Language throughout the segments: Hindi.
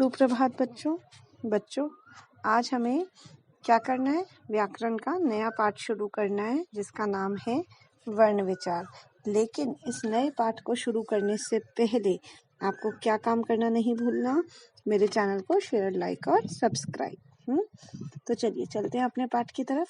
सुप्रभात बच्चों आज हमें क्या करना है? व्याकरण का नया पाठ शुरू करना है जिसका नाम है वर्ण विचार। लेकिन इस नए पाठ को शुरू करने से पहले आपको क्या काम करना नहीं भूलना, मेरे चैनल को शेयर, लाइक और सब्सक्राइब। तो चलिए चलते हैं अपने पाठ की तरफ।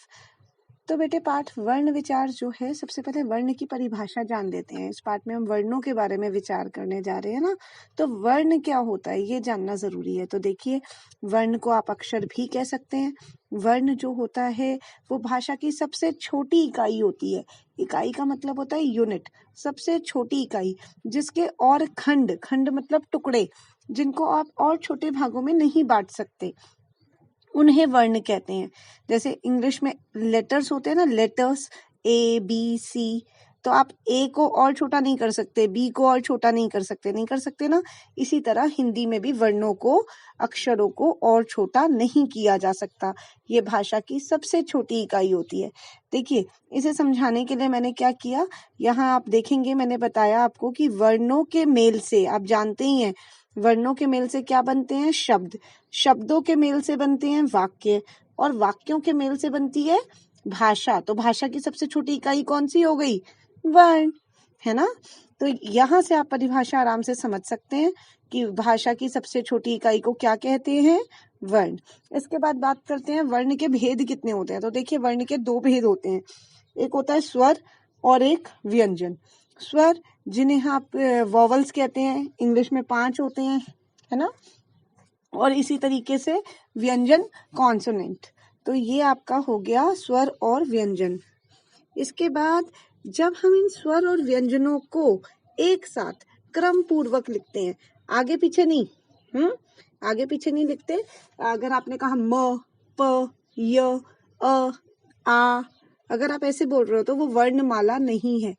तो बेटे पाठ वर्ण विचार जो है, सबसे पहले वर्ण की परिभाषा जान लेते हैं। इस पाठ में हम वर्णों के बारे में विचार करने जा रहे हैं ना, तो वर्ण क्या होता है ये जानना जरूरी है। तो देखिए, वर्ण को आप अक्षर भी कह सकते हैं। वर्ण जो होता है वो भाषा की सबसे छोटी इकाई होती है। इकाई का मतलब होता है यूनिट, सबसे छोटी इकाई, जिसके और खंड, खंड मतलब टुकड़े, जिनको आप और छोटे भागों में नहीं बांट सकते, उन्हें वर्ण कहते हैं। जैसे इंग्लिश में लेटर्स होते हैं ना, लेटर्स ए बी सी, तो आप ए को और छोटा नहीं कर सकते, बी को और छोटा नहीं कर सकते ना। इसी तरह हिंदी में भी वर्णों को, अक्षरों को और छोटा नहीं किया जा सकता। ये भाषा की सबसे छोटी इकाई होती है। देखिए, इसे समझाने के लिए मैंने क्या किया, यहाँ आप देखेंगे मैंने बताया आपको कि वर्णों के मेल से, आप जानते ही हैं वर्णों के मेल से क्या बनते हैं? शब्द, शब्दों के मेल से बनते हैं वाक्य, और वाक्यों के मेल से बनती है भाषा। तो भाषा की सबसे छोटी इकाई कौन सी हो गई? वर्ण, है ना। तो यहाँ से आप परिभाषा आराम से समझ सकते हैं कि भाषा की सबसे छोटी इकाई को क्या कहते हैं? वर्ण। इसके बाद बात करते हैं वर्ण के भेद कितने होते हैं। तो देखिए, वर्ण के दो भेद होते हैं, एक होता है स्वर और एक व्यंजन। स्वर जिन्हें आप वॉवल्स कहते हैं, इंग्लिश में 5 होते हैं, है ना। और इसी तरीके से व्यंजन कॉन्सोनेंट। तो ये आपका हो गया स्वर और व्यंजन। इसके बाद जब हम इन स्वर और व्यंजनों को एक साथ क्रम पूर्वक लिखते हैं, आगे पीछे नहीं, आगे पीछे नहीं लिखते। अगर आपने कहा म, प, य, अ, आ, अगर आप ऐसे बोल रहे हो तो वो वर्णमाला नहीं है।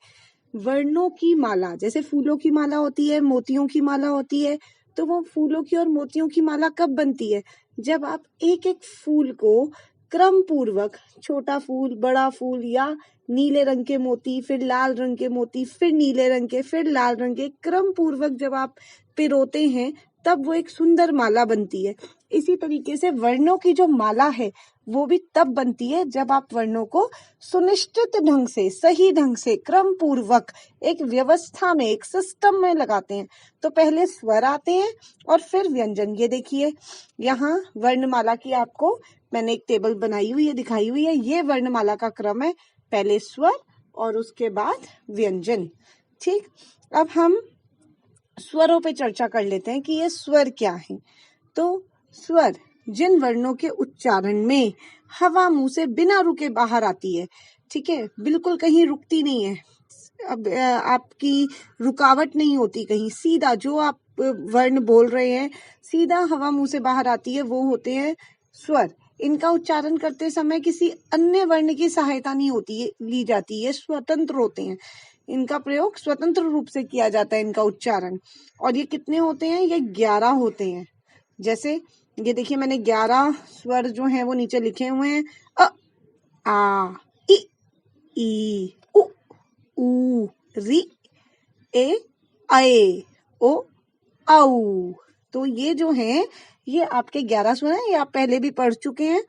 वर्णों की माला, जैसे फूलों की माला होती है, मोतियों की माला होती है, तो वो फूलों की और मोतियों की माला कब बनती है? जब आप एक एक फूल को क्रम पूर्वक, छोटा फूल, बड़ा फूल, या नीले रंग के मोती, फिर लाल रंग के मोती, फिर नीले रंग के, फिर लाल रंग के, क्रम पूर्वक जब आप पिरोते हैं तब वो एक सुंदर माला बनती है। इसी तरीके से वर्णों की जो माला है वो भी तब बनती है जब आप वर्णों को सुनिश्चित ढंग से, सही ढंग से, क्रम पूर्वक एक व्यवस्था में, एक सिस्टम में लगाते हैं। तो पहले स्वर आते हैं और फिर व्यंजन। ये देखिए, यहाँ वर्णमाला की आपको मैंने एक टेबल बनाई हुई है, दिखाई हुई है। ये वर्णमाला का क्रम है, पहले स्वर और उसके बाद व्यंजन। ठीक, अब हम स्वरों पे चर्चा कर लेते हैं कि ये स्वर क्या है। तो स्वर जिन वर्णों के उच्चारण में हवा मुंह से बिना रुके बाहर आती है, ठीक है, बिल्कुल कहीं रुकती नहीं है, अब आपकी रुकावट नहीं होती कहीं, सीधा जो आप वर्ण बोल रहे हैं सीधा हवा मुंह से बाहर आती है, वो होते हैं स्वर। इनका उच्चारण करते समय किसी अन्य वर्ण की सहायता नहीं होती, ली जाती है, स्वतंत्र होते हैं। इनका प्रयोग स्वतंत्र रूप से किया जाता है, इनका उच्चारण। और ये कितने होते हैं? ये 11 होते हैं। जैसे ये देखिए, मैंने 11 स्वर जो हैं वो नीचे लिखे हुए हैं। अ, आ, ई, उ, ऊ, री, ए, आए, ओ, औ। तो ये जो हैं ये आपके 11 स्वर हैं, ये आप पहले भी पढ़ चुके हैं।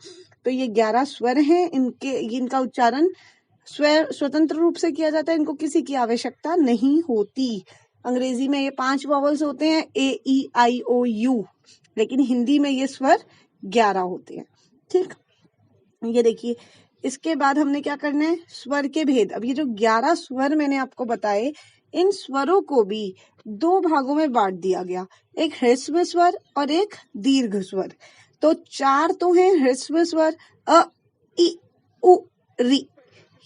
तो ये 11 स्वर हैं, इनका उच्चारण स्वतंत्र रूप से किया जाता है, इनको किसी की आवश्यकता नहीं होती। अंग्रेजी में ये 5 वॉवल्स होते हैं, ए ई आई ओ यू, लेकिन हिंदी में ये स्वर 11 होते हैं। ठीक, ये देखिए, इसके बाद हमने क्या करना है? स्वर के भेद। अब ये जो 11 स्वर मैंने आपको बताए, इन स्वरों को भी 2 भागों में बांट दिया गया, एक ह्रस्व स्वर और एक दीर्घ स्वर। तो 4 तो हैं ह्रस्व स्वर, अ, इ, उ, री।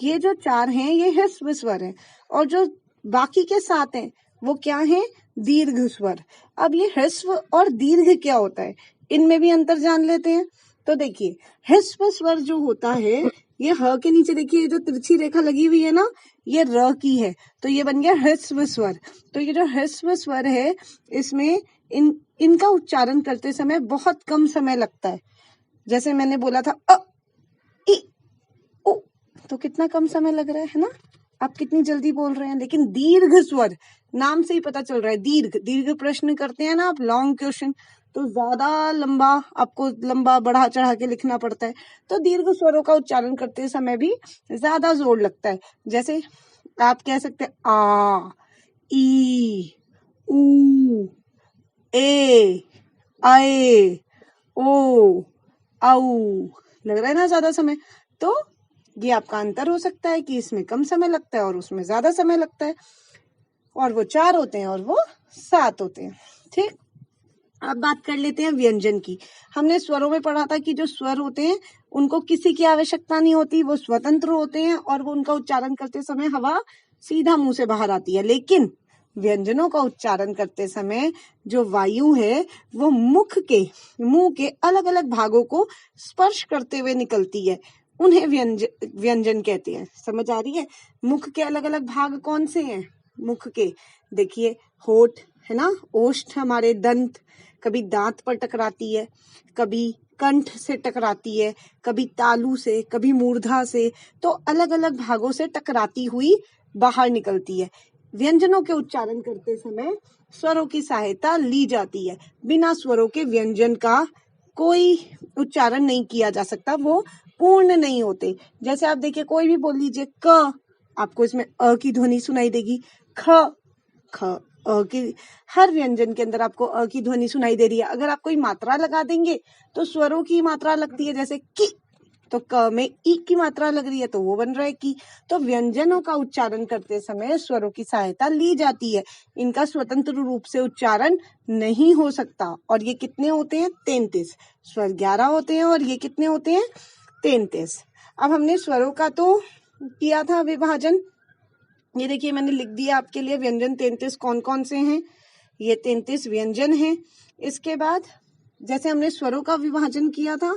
ये जो 4 हैं ये ह्रस्व स्वर हैं, और जो बाकी के 7 हैं वो क्या हैं? दीर्घ स्वर। अब ये ह्रस्व और दीर्घ क्या होता है, इनमें भी अंतर जान लेते हैं। तो देखिए, ह्रस्व स्वर जो होता है, ये ह के नीचे देखिए, ये जो तिरछी रेखा लगी हुई है ना, ये र की है, तो ये बन गया ह्रस्व स्वर। तो ये जो ह्रस्व स्वर है, इसमें इनका उच्चारण करते समय बहुत कम समय लगता है। जैसे मैंने बोला था अ, इ, उ, तो कितना कम समय लग रहा है ना, आप कितनी जल्दी बोल रहे हैं। लेकिन दीर्घ स्वर, नाम से ही पता चल रहा है, दीर्घ, दीर्घ प्रश्न करते हैं ना आप, लॉन्ग क्वेश्चन, तो ज्यादा लंबा आपको लंबा बढ़ा चढ़ा के लिखना पड़ता है, तो दीर्घ स्वरों का उच्चारण करते समय भी ज्यादा जोर लगता है। जैसे आप कह सकते हैं आ, ई, ऊ, ए, आए, ओ, आऊ, लग रहा है ना ज्यादा समय। तो ये आपका अंतर हो सकता है कि इसमें कम समय लगता है और उसमें ज्यादा समय लगता है, और वो 4 होते हैं और वो 7 होते हैं। ठीक, अब बात कर लेते हैं व्यंजन की। हमने स्वरों में पढ़ा था कि जो स्वर होते हैं उनको किसी की आवश्यकता नहीं होती, वो स्वतंत्र होते हैं और वो उनका उच्चारण करते समय हवा सीधा मुंह से बाहर आती है। लेकिन व्यंजनों का उच्चारण करते समय जो वायु है वो मुंह के अलग अलग भागों को स्पर्श करते हुए निकलती है, उन्हें व्यंजन कहते हैं। समझ आ रही है? मुख के अलग अलग भाग कौन से हैं? मुख के देखिए, होठ है ना, ओष्ठ हमारे दंत, कभी दांत पर टकराती है, कभी कंठ से टकराती है, कभी तालू से, कभी मूर्धा से, तो अलग अलग भागों से टकराती हुई बाहर निकलती है। व्यंजनों के उच्चारण करते समय स्वरों की सहायता ली जाती है। बिना स्वरों के व्यंजन का कोई उच्चारण नहीं किया जा सकता, वो पूर्ण नहीं होते। जैसे आप देखिए, कोई भी बोल लीजिए क, आपको इसमें अ की ध्वनि सुनाई देगी, ख अ की, हर व्यंजन के अंदर आपको अ की ध्वनि सुनाई दे रही है। अगर आप कोई मात्रा लगा देंगे तो स्वरों की मात्रा लगती है, जैसे कि, तो क में ई की मात्रा लग रही है तो वो बन रहा है की। तो व्यंजनों का उच्चारण करते समय स्वरों की सहायता ली जाती है, इनका स्वतंत्र रूप से उच्चारण नहीं हो सकता। और ये कितने होते हैं? 33 स्वर 11 होते हैं और ये कितने होते हैं? 33। अब हमने स्वरों का तो किया था विभाजन, ये देखिए मैंने लिख दिया आपके लिए व्यंजन 33 कौन कौन से हैं। ये 33 व्यंजन हैं। इसके बाद जैसे हमने स्वरों का विभाजन किया था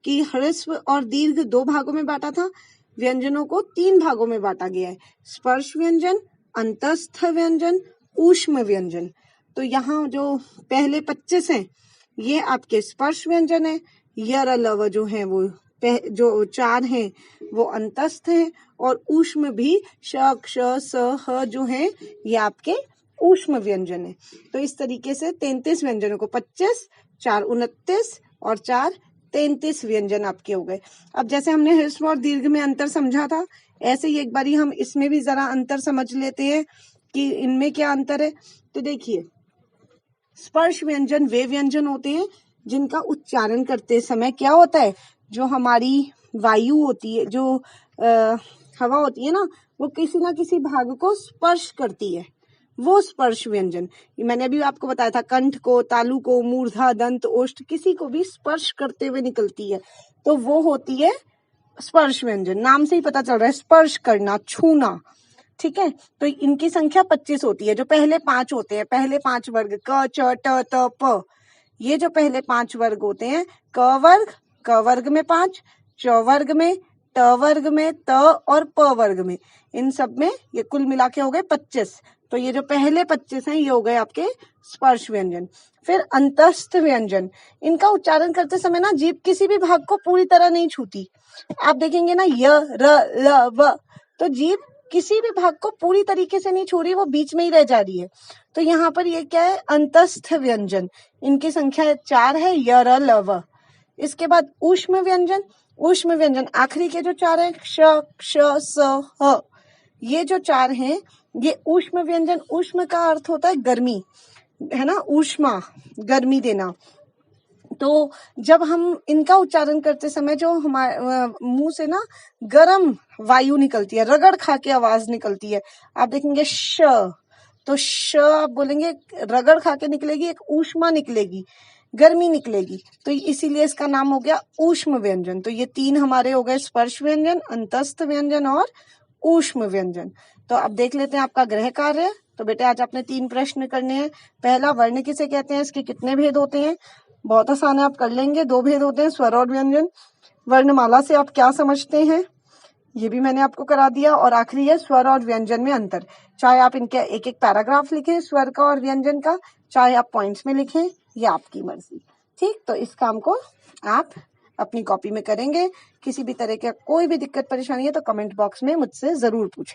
कि ह्रस्व और दीर्घ 2 भागों में बांटा था, व्यंजनों को 3 भागों में बांटा गया है, स्पर्श व्यंजन, अंतस्थ व्यंजन, ऊष्म व्यंजन। तो यहाँ जो पहले 25 हैं ये आपके स्पर्श व्यंजन है, यर लव जो है वो जो 4 हैं वो अंतस्थ हैं, और ऊष्म भी श, क्ष, स, ह जो है ये आपके ऊष्म व्यंजन है। तो इस तरीके से 33 व्यंजनों को 25, 4 29 और 4 33 व्यंजन आपके हो गए। अब जैसे हमने ह्रस्व और दीर्घ में अंतर समझा था, ऐसे ही एक बारी हम इसमें भी जरा अंतर समझ लेते हैं कि इनमें क्या अंतर है। तो देखिए, स्पर्श व्यंजन वे व्यंजन होते हैं जिनका उच्चारण करते समय क्या होता है, जो हमारी वायु होती है, जो हवा होती है ना, वो किसी ना किसी भाग को स्पर्श करती है, वो स्पर्श व्यंजन। मैंने अभी आपको बताया था, कंठ को, तालु को, मूर्धा, दंत, ओष्ठ, किसी को भी स्पर्श करते हुए निकलती है, तो वो होती है स्पर्श व्यंजन। नाम से ही पता चल रहा है, स्पर्श करना, छूना। ठीक है, तो इनकी संख्या 25 होती है। जो पहले 5 होते हैं, पहले 5 वर्ग क, च, ट, त, प, ये जो पहले 5 वर्ग होते हैं, क वर्ग में 5, च वर्ग में, ट वर्ग में, त और प वर्ग में, इन सब में ये कुल मिला के हो गए 25। तो ये जो पहले 25 हैं ये हो गए आपके स्पर्श व्यंजन। फिर अंतस्थ व्यंजन, इनका उच्चारण करते समय ना जीभ किसी भी भाग को पूरी तरह नहीं छूती। आप देखेंगे ना य, र, ल, व, तो जीभ किसी भी भाग को पूरी तरीके से नहीं छू रही, वो बीच में ही रह जा रही है। तो यहाँ पर ये क्या है? अंतस्थ व्यंजन। इनकी संख्या 4 है, य, र, ल, व। इसके बाद ऊष्म व्यंजन। ऊष्म व्यंजन आखिरी के जो 4 है, क्ष, क्ष, स, ह, ये जो 4 हैं ये ऊष्म व्यंजन। ऊष्म का अर्थ होता है गर्मी, है ना, ऊष्मा, गर्मी देना। तो जब हम इनका उच्चारण करते समय जो हमारे मुंह से ना गर्म वायु निकलती है, रगड़ खा के आवाज निकलती है, आप देखेंगे श, तो श आप बोलेंगे, रगड़ खा के निकलेगी, एक ऊष्मा निकलेगी, गर्मी निकलेगी, तो इसीलिए इसका नाम हो गया ऊष्म व्यंजन। तो ये 3 हमारे हो गए, स्पर्श व्यंजन, अंतस्थ व्यंजन और ऊष्म व्यंजन। तो अब देख लेते हैं आपका गृह कार्य। तो बेटे आज आपने 3 प्रश्न करने हैं। पहला, वर्ण किसे कहते हैं, इसके कितने भेद होते हैं? बहुत आसान है, आप कर लेंगे। 2 भेद होते हैं, स्वर और व्यंजन। वर्णमाला से आप क्या समझते हैं, ये भी मैंने आपको करा दिया। और आखिरी है स्वर और व्यंजन में अंतर। चाहे आप इनके एक एक पैराग्राफ लिखें स्वर का और व्यंजन का, चाहे आप पॉइंट्स में लिखें, ये आपकी मर्जी। ठीक, तो इस काम को आप अपनी कॉपी में करेंगे। किसी भी तरह का कोई भी दिक्कत परेशानी है तो कमेंट बॉक्स में मुझसे जरूर पूछें।